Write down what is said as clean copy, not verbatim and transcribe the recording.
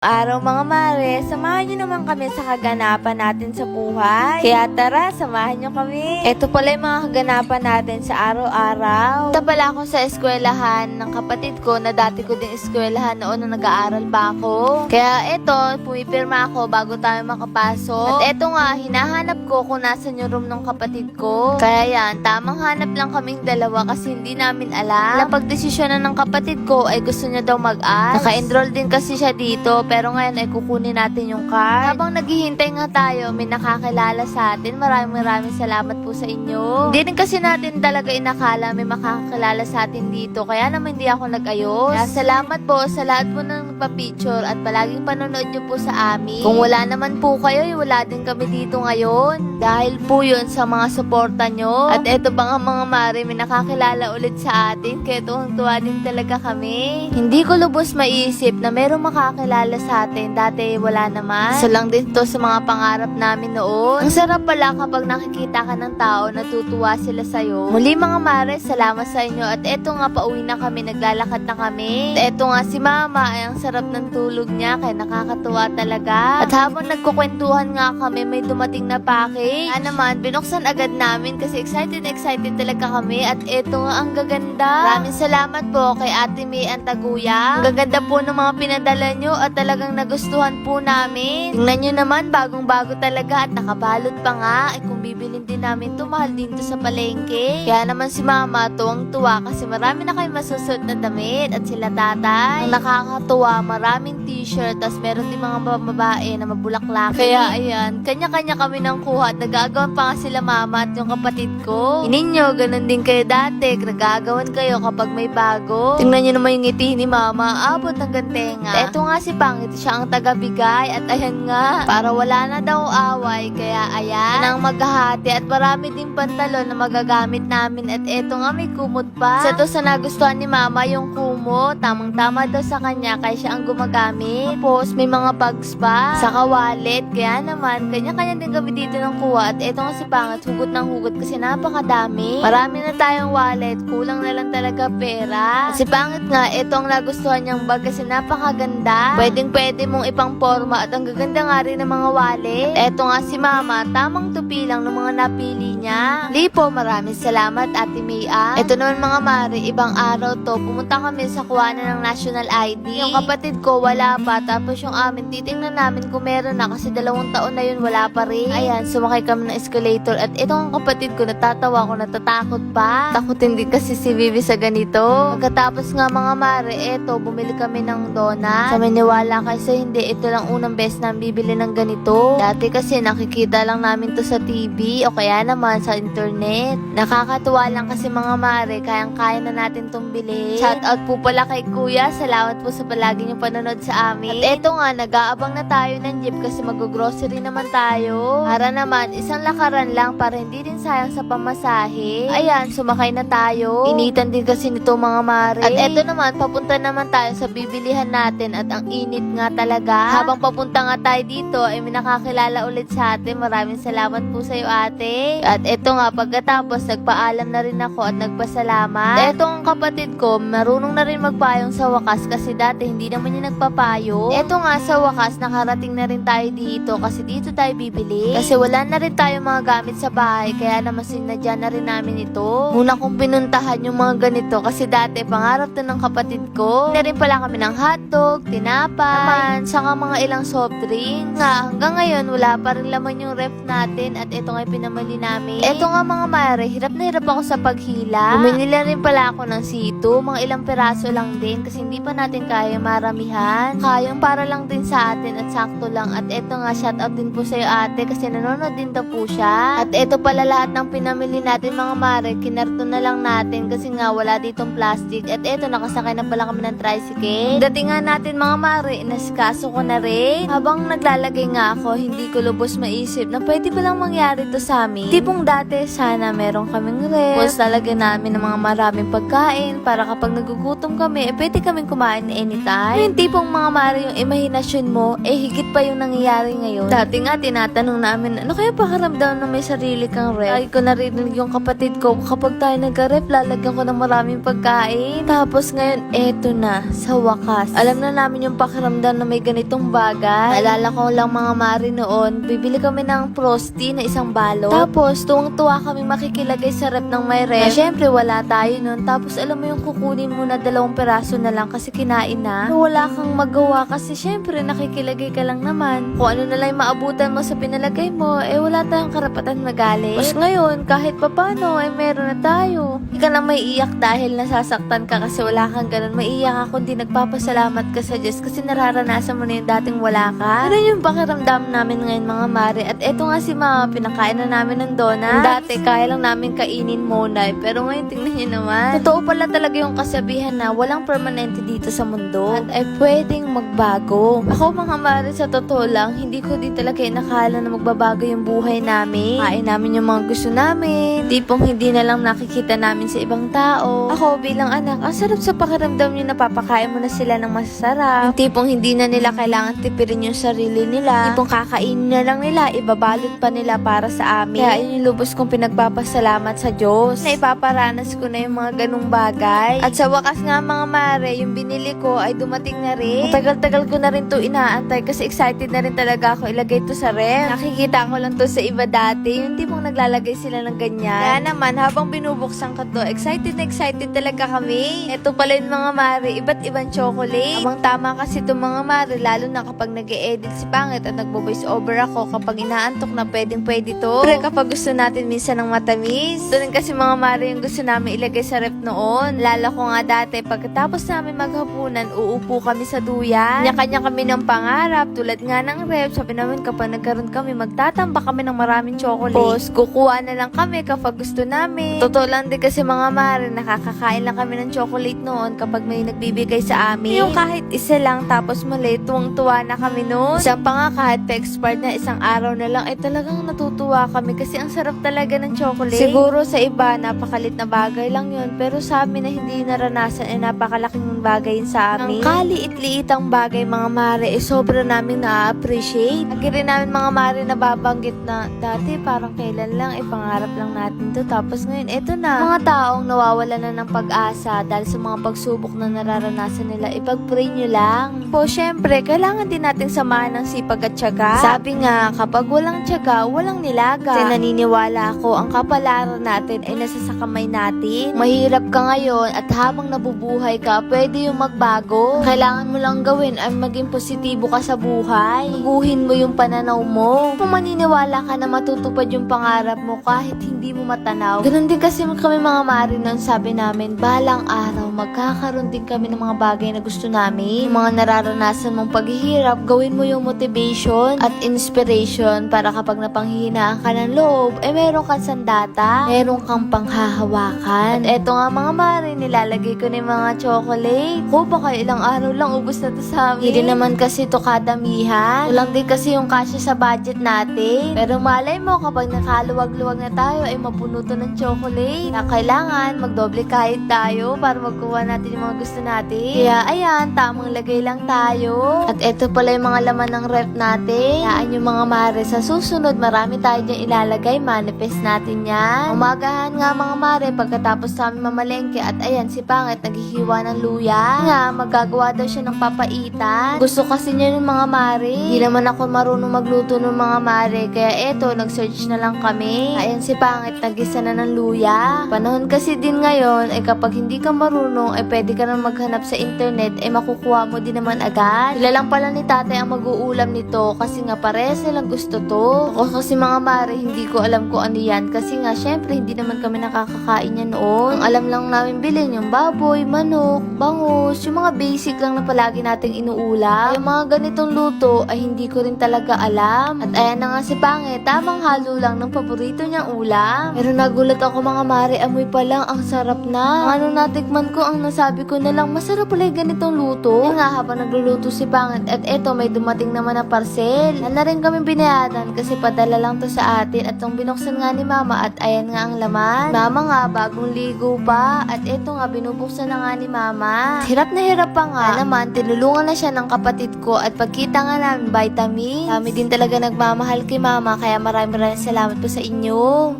Araw mga mare, samahan nyo naman kami sa kaganapan natin sa buhay. Kaya tara, samahan nyo kami. Ito pala yung mga kaganapan natin sa araw-araw. Punta pala ako sa eskwelahan ng kapatid ko na dati ko din eskwelahan noon nung nag-aaral ba ako. Kaya ito, pumipirma ako bago tayo makapasok. At ito nga, hinahanap ko kung nasan yung room ng kapatid ko. Kaya yan, tamang hanap lang kaming dalawa kasi hindi namin alam. Napagdesisyonan ng kapatid ko ay gusto niya daw mag-ask. Naka-enroll din kasi siya dito. Pero ngayon ay kukunin natin yung card. Habang naghihintay nga tayo, may nakakilala sa atin. Maraming salamat po sa inyo. Hindi rin kasi natin talaga inakala may makakilala sa atin dito. Kaya naman hindi ako nag-ayos. Kaya salamat po sa lahat po ng nagpa-picture at palaging panonood nyo po sa amin. Kung wala naman po kayo, wala din kami dito ngayon. Dahil po yun sa mga suporta nyo. At eto ba nga mga mare, may nakakilala ulit sa atin. Kaya tuwang-tuwa din talaga kami. Hindi ko lubos maisip na merong makakilala sa atin. Dati wala naman. Isa lang din to sa mga pangarap namin noon. Ang sarap pala kapag nakikita ka ng tao, natutuwa sila sa'yo. Muli mga mare, salamat sa inyo. At eto nga, pauwi na kami, naglalakad na kami. At eto nga si mama, ay ang sarap ng tulog niya, kaya nakakatuwa talaga. At habang nagkukwentuhan nga kami, may dumating na package. Naman, binuksan agad namin kasi excited talaga kami. At eto nga, ang gaganda. Maraming salamat po kay Ate May Antaguya. Ang gaganda po ng mga pinadala nyo at talagang nagustuhan po namin. Tingnan nyo naman, bagong-bago talaga at nakabalot pa nga. Kung bibilin din namin to, mahal din to sa palengke. Kaya naman si mama, tuwang-tuwa kasi marami na kayo masusuot na damit at sila tatay. Ang nakakatuwa, maraming t-shirt, tas meron din mga babae na mabulaklak. Kaya ayan, kanya-kanya kami nang kuha at nagagawan pa nga sila mama at yung kapatid ko. Ininyo, ganun din kayo dati, nagagawan kayo kapag may bago. Tingnan nyo naman yung ngiti ni mama, abot ng gantenga. Eto nga si Pangit, siya ang tagabigay at ayan nga, para wala na daw away, kaya ayan, ang maghahati at marami din pantalon na magagamit namin at eto nga may kumot pa. Sa to sa nagustuhan ni mama yung kumot, tamang-tama daw sa kanya kaya siya ang gumagamit. Tapos may mga bags pa, saka wallet, kaya naman, kanya-kanya din kami dito ng kuha at eto nga si Pangit, hugot ng hugot kasi napakadami. Marami na tayong wallet, kulang na lang talaga pera. At si Pangit nga, eto ang nagustuhan niyang bag kasi napakaganda. Pwede mong ipang forma at ang gaganda nga rin ng mga wallet. At eto nga si mama, tamang tupi lang ng mga napili niya. Lipo, maraming salamat Ate Maya. Eto naman mga mare, ibang araw to, pumunta kami sa kuhanan ng national ID. Yung kapatid ko wala pa, tapos yung amin, titingnan namin kung meron na kasi 2 taon na yun, wala pa rin. Ayan, sumakay kami ng escalator at itong kapatid ko, natatawa ko, natatakot pa. Takutin din kasi si Vivi sa ganito. Pagkatapos nga mga mare, eto, bumili kami ng donut. Sa maniwala kasi hindi, ito lang unang beses na bibili ng ganito. Dati kasi nakikita lang namin to sa TV o kaya naman sa internet. Nakakatuwa lang kasi mga mare, kayang-kaya na natin tong bilhin. Shout out po pala kay Kuya, salamat po sa palagi niyong panonood sa amin. At eto nga, nag-aabang na tayo ng jeep kasi mag-grocery naman tayo. Para naman, isang lakaran lang para hindi din sayang sa pamasahe. Ayan, sumakay na tayo. Initan din kasi nito mga mare. At eto naman, papunta naman tayo sa bibilihan natin at ang init nga talaga. Habang papunta nga tayo dito, ay may nakakilala ulit sa atin. Maraming salamat po sa iyo ate. At eto nga, pagkatapos, nagpaalam na rin ako at nagpasalamat. At eto ang kapatid ko, marunong na rin magpayong sa wakas kasi dati hindi naman niya nagpapayo. Eto nga, sa wakas, nakarating na rin tayo dito kasi dito tayo bibili. Kasi wala na rin tayo mga gamit sa bahay, kaya naman sinadya na rin namin ito. Muna kong pinuntahan yung mga ganito kasi dati pangarap to ng kapatid ko. Na rin pala kami ng hotdog, tinapay, saka mga ilang soft drinks. Nga, hanggang ngayon, wala pa rin laman yung ref natin at ito nga pinamali namin. Ito nga mga mare, hirap na hirap ako sa paghila. Bumili rin pala ako ng sito, mga ilang peraso lang din kasi hindi pa natin kaya maramihan. Kayang para lang din sa atin at sakto lang. At ito nga, shout out din po sa iyo ate kasi nanonood din daw po siya. At ito pala lahat ng pinamili natin mga mare, kinarton na lang natin kasi nga wala ditong plastic. At ito, nakasakay na pala kami ng tricycle. Datingan natin mga mare, inaskaso ko na rin. Habang naglalagay nga ako, hindi ko lubos maisip na pwede ba lang mangyari to sa amin. Tipong dati, sana meron kaming ref. Tapos lalagyan namin ng mga maraming pagkain para kapag nagugutom kami, pwede kaming kumain anytime. Yung tipong mga mare, yung imahinasyon mo, higit pa yung nangyayari ngayon. Dati nga, tinatanong namin, ano kaya pakaramdam na may sarili kang ref? Ay ko narinig yung kapatid ko, kapag tayo nag-ref, lalagyan ko ng maraming pagkain. Tapos ngayon, eto na, sa wakas. Alam na namin yung pakiramdam pakiramdam na may ganitong bagay. Naalala ko lang mga mare noon, bibili kami ng Frosty na isang balot. Tapos, tuwang-tuwa kami makikilagay sa rep ng may ref. Na syempre, wala tayo nun. Tapos, alam mo yung kukunin mo na 2 peraso na lang kasi kinain na. Pero wala kang magawa kasi syempre, nakikilagay ka lang naman. Kung ano na lang maabutan mo sa pinalagay mo, wala tayong karapatan magalit. Mas ngayon, kahit papano, meron na tayo. Hindi ka na may iyak dahil nasasaktan ka kasi wala kang ganun. Maiiyak ako hindi nagpapasalamat ka sa Diyos kasi nararanasan mo na yung dating wala ka. Pero yung pakiramdam namin ngayon mga mare. At eto nga si mama, pinakain na namin ng donut. Dati, kaya lang namin kainin muna. Pero ngayon, tingnan niyo naman. Totoo pala talaga yung kasabihan na walang permanente dito sa mundo. At ay pwedeng magbago. Ako mga mare, sa totoo lang, hindi ko din talaga inakala na magbabago yung buhay namin. Kain namin yung mga gusto namin. Tipong hindi na lang nakikita namin sa ibang tao. Ako bilang anak, ang sarap sa pakiramdam yung napapakain mo na sila ng masasarap. Yung tipong hindi na nila kailangan tipirin yung sarili nila. Tipong kakainin na lang nila, ibabalot pa nila para sa amin. Kaya yun yung lubos kong pinagpapasalamat sa Diyos. Na ipaparanas ko na yung mga ganung bagay. At sa wakas nga mga mare, yung binili ko ay dumating na rin. Tagal-tagal ko na rin to inaantay kasi excited na rin talaga ako ilagay to sa ref. Nakikita ko lang to sa iba dati. Yung tipong naglalagay sila ng ganyan. Kaya naman, habang binubuksan ko to, excited na excited talaga kami. Ito pala yung mga mare, iba't ibang chocolate. Abang tama kasi itong mga mare, lalo na kapag nag-e-edit si Pangit at nagbo-voice over ako kapag inaantok na pwedeng-pwede to. Pero kapag gusto natin minsan ng matamis, doon kasi mga mare yung gusto namin ilagay sa ref noon. Lala ko nga dati, pagkatapos namin maghapunan, uupo kami sa duyan. Kanya-kanya kami ng pangarap, tulad nga ng ref. Sabi namin kapag nagkaroon kami, magtatamba kami ng maraming chocolate. Tapos, kukuha na lang kami kapag gusto namin. Totoo lang din kasi mga mare, nakakakain lang kami ng chocolate noon kapag may nagbibigay sa amin. Yung kahit isa lang, tapos mali, tuwang-tuwa na kami noon. Isang pa nga kahit pa-expired na isang araw na lang, talagang natutuwa kami kasi ang sarap talaga ng chocolate. Siguro sa iba, napakalit na bagay lang yun, pero sa amin na hindi naranasan napakalaking bagay yun sa amin. Ang kaliit-liitang bagay mga mare, sobra namin na-appreciate. Lagi rin namin mga mare nababanggit na dati parang kailan lang, pangarap lang natin to. Tapos ngayon, eto na. Mga taong nawawala na ng pag-asa dahil sa mga pagsubok na nararanasan nila, ipag-pray nyo lang. Po, syempre, kailangan din natin samahan ng sipag at tiyaga. Sabi nga, kapag walang tiyaga, walang nilaga. Kasi naniniwala ako, ang kapalaran natin ay nasa sa kamay natin. Mahirap ka ngayon at habang nabubuhay ka, pwede yung magbago. Kailangan mo lang gawin ay maging positibo ka sa buhay. Baguhin mo yung pananaw mo. Kung maniniwala ka na matutupad yung pangarap mo kahit hindi mo matanaw. Ganun din kasi kami mga mare nun, sabi namin, balang araw, magkakaroon din kami ng mga bagay na gusto namin. Yung mga nararanasan mong paghihirap, gawin mo yung motivation at inspiration para kapag napanghihinaan ka ng loob, meron kang sandata, meron kang panghahawakan. At eto nga mga mare, nilalagay ko na yung mga chocolate. Ko, baka ilang araw lang ubos na to sa amin. Hindi naman kasi to kadamihan. Walang din kasi yung kasya sa budget natin. Pero malay mo, kapag nakaluwag-luwag na tayo, ay mapuno to ng chocolate. Na kailangan magdoble kahit tayo para magkuha natin yung mga gusto natin. Kaya ayan, tamang lagay lang tayo. At eto pala yung mga laman ng ref natin. Kayaan yung mga mare, sa susunod marami tayo dyan ilalagay, manifest natin yan. Umagahan nga mga mare, pagkatapos namin mamalengke at ayan si Pangit naghihiwa ng luya. Nga, magagawa daw siya ng papaitan. Gusto kasi niya yung mga mare. Hindi naman ako marunong magluto ng mga mare, kaya eto, nag-search na lang kami. Ayan si Pangit, nagisa na ng luya. Panahon kasi din ngayon, kapag hindi ka marunong, pwede ka na maghanap sa internet, makukuha mo din naman agad. Sila lang pala ni tatay ang mag-uulam nito kasi nga parehas nilang gusto to. Ako kasi mga mare, hindi ko alam kung ano yan kasi nga syempre hindi naman kami nakakakain yan noon. Ang alam lang namin bilhin yung baboy, manok, bangus, yung mga basic lang na palagi nating inuulam. Yung mga ganitong luto ay hindi ko rin talaga alam. At ayan na nga si Pangit, tamang halo lang ng paborito niyang ulam. Pero nagulat ako mga mare, amoy pa lang, ang sarap na. Ano natikman ko, ang nasabi ko na lang, masarap pala yung ganitong luto. Yung nga habang nagluluto si Pangit, at eto may dumating naman na parcel. Na rin kami binayaran kasi padala lang to sa atin at yung binuksan nga ni mama at ayan nga ang laman. Mama nga, bagong ligo pa at eto nga binubuksan na nga ni mama. Hirap na hirap pa nga naman, tinulungan na siya ng kapatid ko at pagkita nga namin vitamins. Kami din talaga nagmamahal kay mama kaya maraming salamat po sa inyo.